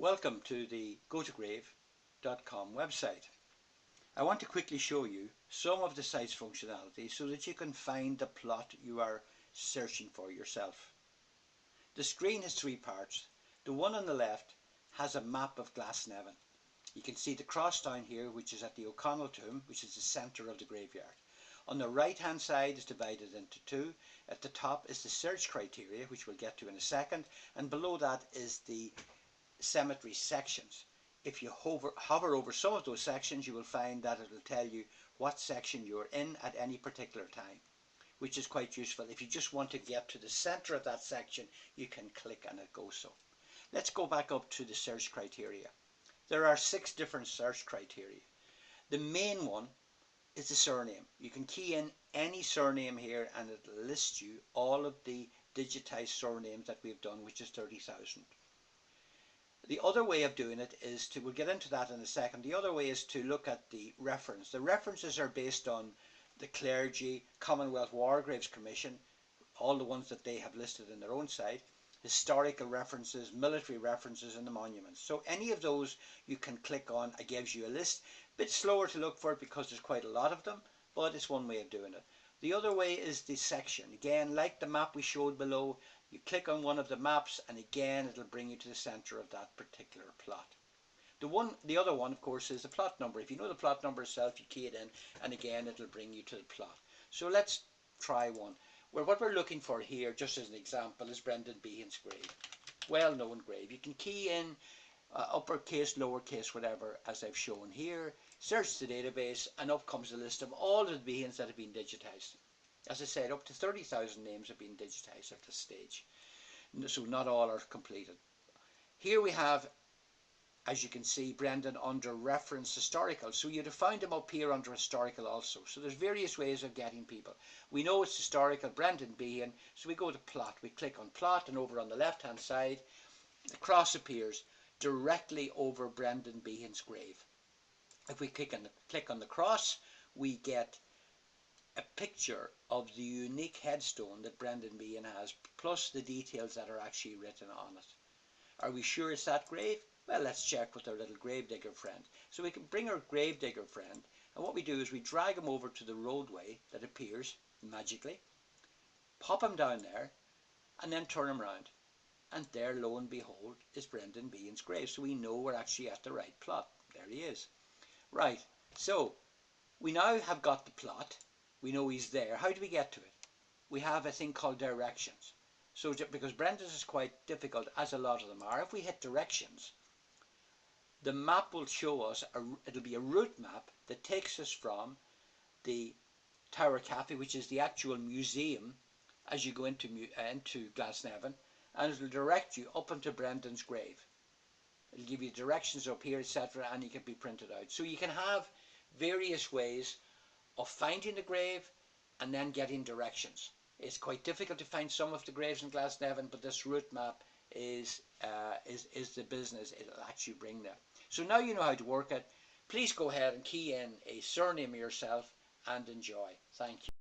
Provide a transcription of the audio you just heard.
Welcome to the gotograve.com website. I want to quickly show you some of the site's functionality so that you can find the plot you are searching for yourself. The screen has three parts. The one on the left has a map of Glasnevin. You can see the cross down here, which is at the O'Connell tomb, which is the centre of the graveyard. On the right hand side is divided into two. At the top is the search criteria, which we'll get to in a second, and below that is the cemetery sections. If you hover over some of those sections, you will find that it will tell you what section you're in at any particular time, which is quite useful. If you just want to get to the center of that section, you can click and it goes so. Let's go back up to the search criteria. There are 6 different search criteria. The main one is the surname. You can key in any surname here and it will list you all of the digitized surnames that we've done, which is 30,000. The other way of doing it is to, we'll get into that in a second, the other way is to look at the reference. The references are based on the Clergy, Commonwealth War Graves Commission, all the ones that they have listed in their own site, historical references, military references and the monuments. So any of those you can click on, it gives you a list. A bit slower to look for it because there's quite a lot of them, but it's one way of doing it. The other way is the section. Again, like the map we showed below, you click on one of the maps and again it'll bring you to the center of that particular plot. The other one, of course, is the plot number. If you know the plot number itself, you key it in and again it'll bring you to the plot. So let's try one. Well, what we're looking for here, just as an example, is Brendan Behan's grave. Well-known grave. You can key in uppercase, lowercase, whatever, as I've shown here. Search the database and up comes a list of all of the Behans that have been digitized. As I said, up to 30,000 names have been digitized at this stage. So not all are completed. Here we have, as you can see, Brendan under reference historical. So you'd have found him up here under historical also. So there's various ways of getting people. We know it's historical, Brendan Behan, so we go to plot. We click on plot and over on the left hand side, the cross appears directly over Brendan Behan's grave. If we click on the cross, we get a picture of the unique headstone that Brendan Behan has, plus the details that are actually written on it. Are we sure it's that grave? Well, let's check with our little gravedigger friend. So we can bring our gravedigger friend, and what we do is we drag him over to the roadway that appears magically, pop him down there, and then turn him around. And there, lo and behold, is Brendan Behan's grave. So we know we're actually at the right plot. There he is. Right, so we now have got the plot. We know he's there. How do we get to it? We have a thing called directions. So because Brendan's is quite difficult, as a lot of them are, if we hit directions, the map will show us, it'll be a route map that takes us from the Tower Cafe, which is the actual museum, as you go into Glasnevin, and it'll direct you up into Brendan's grave. It'll give you directions up here, etc., and it can be printed out. So you can have various ways of finding the grave and then getting directions. It's quite difficult to find some of the graves in Glasnevin, but this route map is the business. It'll actually bring them. So now you know how to work it. Please go ahead and key in a surname yourself and enjoy. Thank you.